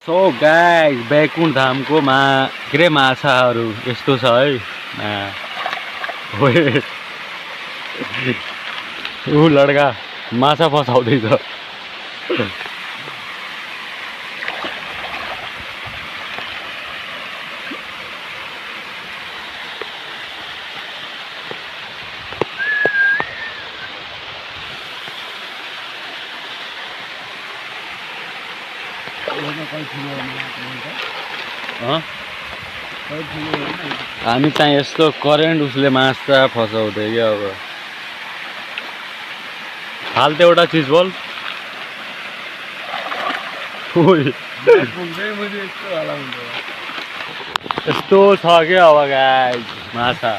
So guys Baikuntha धामको के अरे माछाहरू यस्तो छ है। ऊ लड्का माछा फसाउँदैछ। हामी चाहिँ यस्तो करेन्ट उसले माछा फसाउँदै क्या। अब हाल त एउटा चिज बोल। यस्तो छ क्या अब गाइस माछा।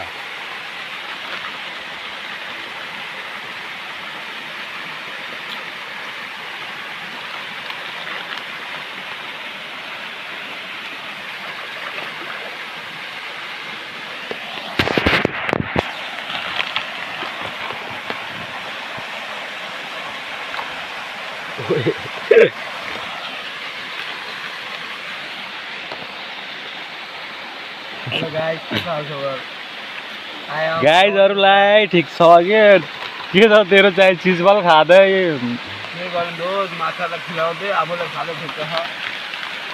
गाइजहरूलाई ठिक छ के छ तेरो चाहिँ चिजबल खाँदै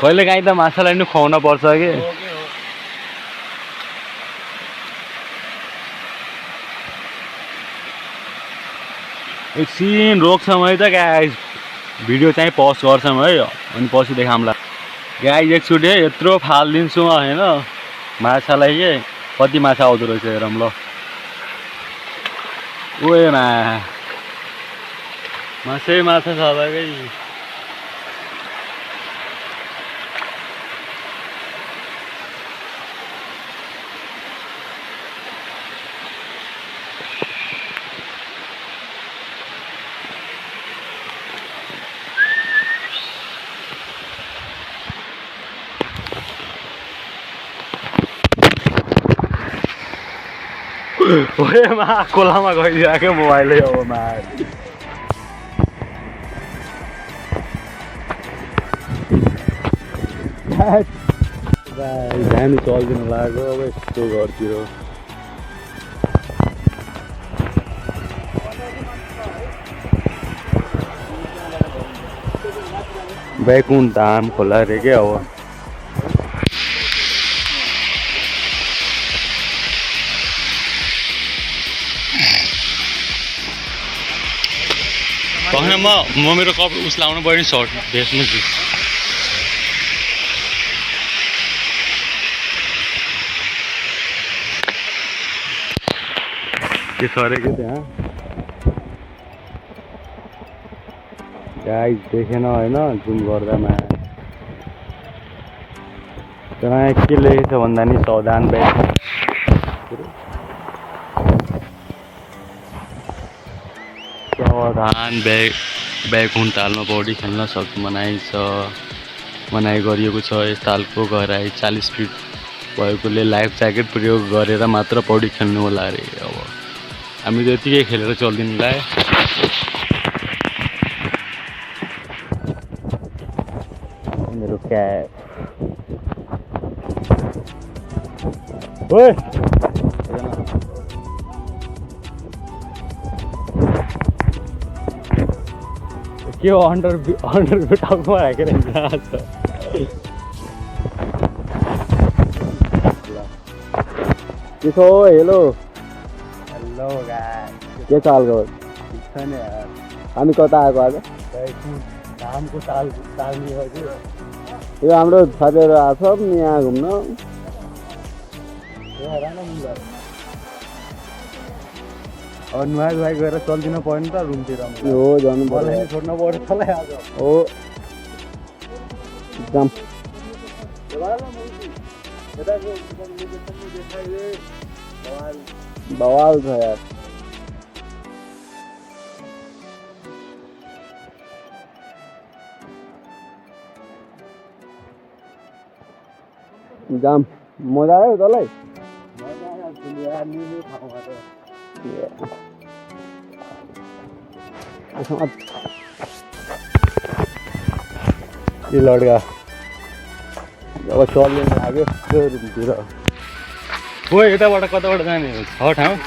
कहिले काहीँ त माछालाई नि खुवाउन पर्छ कि। एकछिन रोक्छौँ है त गाइज, भिडियो चाहिँ पज गर्छौँ है अनि पछि देखाउँला। गाइज एकचोटि है यत्रो फालिदिन्छु होइन माछालाई के कति माछा आउँदो रहेछ हेरौँ ल। ओए माछै माछा छ त गई। ओए खोलामा गइदिएको मोबाइलै अब ध्यान चल्दिन लाग्यो अब यस्तो घरतिर। बैकुण्ठ धाम खोला अरे क्या अब। म मेरो कप उस लाउनु पर्यो नि सर्ट भेस्नु छु। के छ अरे के त्यहाँ गाइस देखेन होइन जुम गर्दामा। त्यहाँ के लेखेको छ भन्दा नि सावधान बैकुण्ठ तालमा पौडी खेल्न मनाइ गरिएको छ। यस तालको गहराई 40 फिट भएकोले लाइफ ज्याकेट प्रयोग गरेर मात्र पौडी खेल्नु होला अरे। अब हामी त यतिकै खेलेर चल्दिनुलाई। मेरो क्याब ओए के हो अन्डर टाउकोमा राखेर हिँड्छ। के छ हेलो हेलो गाइस के चालको छैन यार। हामी कता आएको आज धामको ताल यो हाम्रो साथीहरू आएको छ नि यहाँ घुम्न। अब नुहाई गएर चल्दिनु पर्यो नि त रुमतिर। हो जानु पर्यो छोड्नु पर्यो तँलाई आज। हो एकदम बवाल छ यार। जाम मजा आयो तँलाई? ये लड़का अब चल्नु लाग्यो त्यो रुमतिर हो यताबाट कताबाट जाने हो छ ठाउँ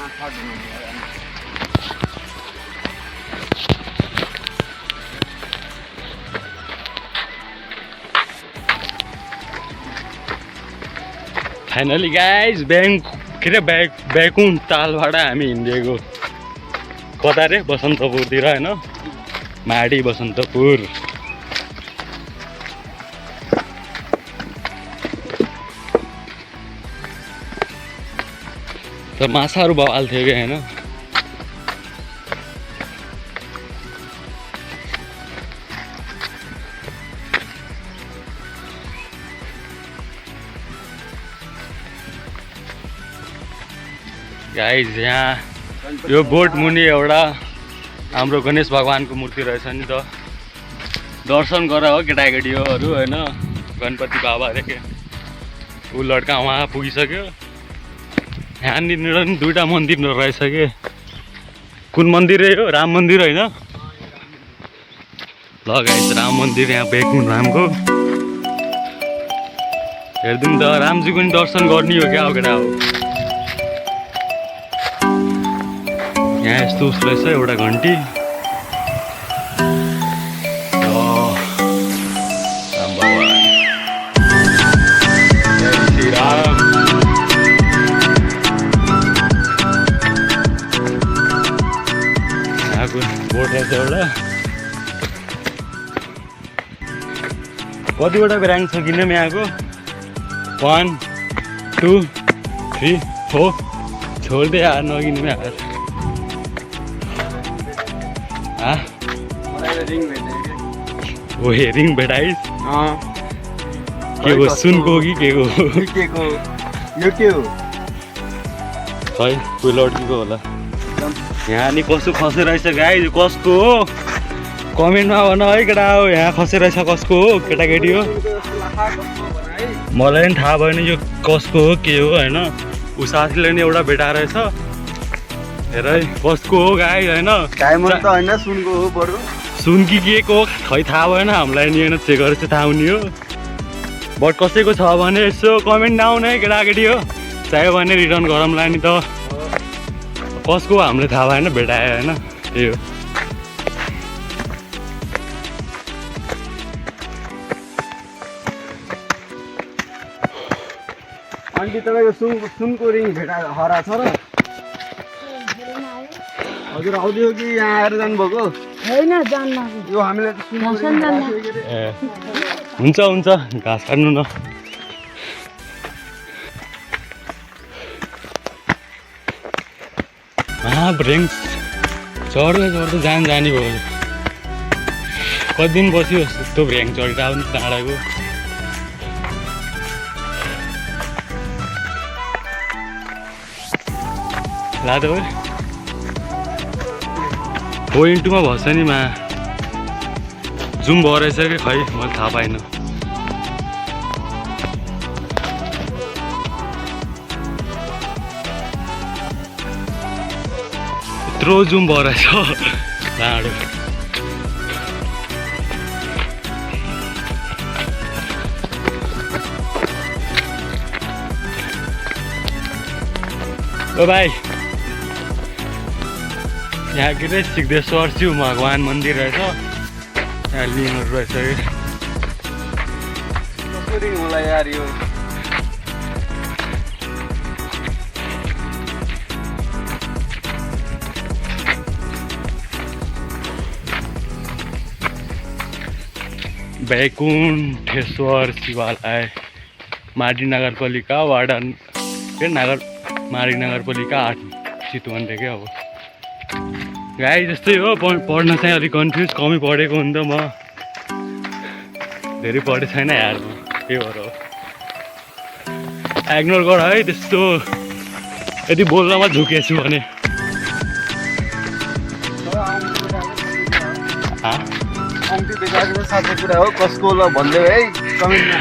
फाइनली गाइज ब्याकुङ तालबाट हामी हिँडेको कता रे बसन्तपुरतिर होइन माडी बसन्तपुर त माछाहरू बवाल थियो कि होइन गाइज यहाँ यो बोट मुनि एउटा हाम्रो गणेश भगवानको मूर्ति रहेछ नि त दर्शन गर हो केटाकेटीहरू होइन गणपति बाबा रे के ऊ लड्का उहाँ पुगिसक्यो यहाँनिर नि दुईवटा मन्दिर रहेछ कि कुन मन्दिर हो राम मन्दिर होइन ल गाइस राम मन्दिर यहाँ बेकुन रामको हेरिदिउँ त रामजीको नि दर्शन गर्ने हो क्या हो केटा हो यहाँ यस्तो उस रहेछ एउटा घन्टी राम भगवान जय श्री राम यहाँको बोट रहेछ एउटा कतिवटा ऱ्याङ्क छ किन यहाँको 1 2 3 4 छोड्दै यार नगिनु यार रिङ भेटाइस के हो सुनको कि के हो यो के हो खै कोही लड्कीको होला यहाँ नि कसो खसे रहेछ गाई कसको हो कमेन्टमा भन है केटा हो यहाँ खसे रहेछ कसको हो केटाकेटी हो मलाई पनि थाहा भएन यो कसको हो के हो होइन ऊ साथीले नि एउटा भेटा रहेछ हेर है कसको हो गाई होइन डायमन्ड त होइन सुनको हो बरु सुन कि के को खै थाहा भएन हामीलाई नि होइन चेक गरेर चाहिँ थाहा हुने हो बट कसैको छ भने यसो कमेन्ट नआउनु है केटाकेटी हो चाहियो भने रिटर्न गरौँला नि त कसको हामीले थाहा भएन भेटायो होइन त्यही हो आन्टी तपाईँको सुनको रिङ हरा छ र हजुर आउँदियो कि यहाँ आएर जानुभएको होइन जान्न यो हामीले हुन्छ हुन्छ घाँस काट्नु न ब्रेङ चढ्दै चढ्दै जाने भयो कति दिन बस्यो यस्तो भ्याङ चढेर आउनु डाँडाको लाँदा भयो पोइन्टमा भएछ नि मा जुम भयो रहेछ कि खै मैले थाहा पाइनँ यत्रो जुम भयो रहेछ डाँडो ओ भाइ यहाँ के अरे सिद्धेश्वर शिव भगवान मन्दिर रहेछ यहाँ लिङहरू रहेछ कसरी होला यार यो वैकुण्ठेश्वर शिवालय माडी नगरपालिका वार्डन के माडी नगरपालिका 8 चितवन रे क्या अब गाई जस्तै हो पढ्न चाहिँ अलिक कन्फ्युज कमी पढेको हो नि त म धेरै पढेको छैन यार म त्यही भएर हो इग्नोर गर है त्यस्तो यदि बोल्नमा झुकेछु भने साँच्चै कुरा हो कसको होला भन्दै है कमेन्टमा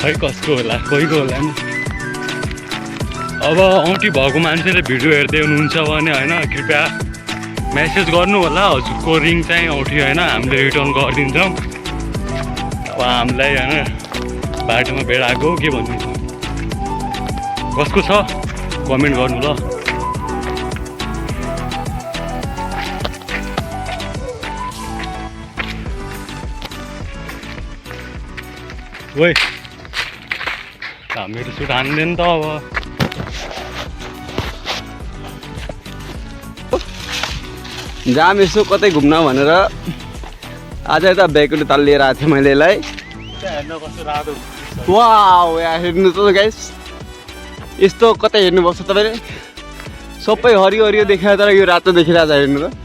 खै कसको होला कोहीको होला नि अब औँठी भएको मान्छेले भिडियो हेर्दै हुनुहुन्छ भने होइन कृपया मेसेज गर्नु होला हजुरको रिङ चाहिँ औँठी होइन हामीले रिटर्न गरिदिन्छौँ अब हामीलाई होइन बाटोमा भेड आएको के भन्नु कसको छ कमेन्ट गर्नु ल। ओइ मेरो सुट हान्दैन त अब जाम यसो कतै घुम्न भनेर आज यता ब्यागले ताल लिएर आएको थिएँ मैले यसलाई। हेर्न कस्तो रातो वाउ यहाँ हेर्नु त गाइस यस्तो कतै हेर्नुपर्छ तपाईँले सबै हरियो हरियो देखायो तर यो रातो देखिरहेको छ हेर्नु त।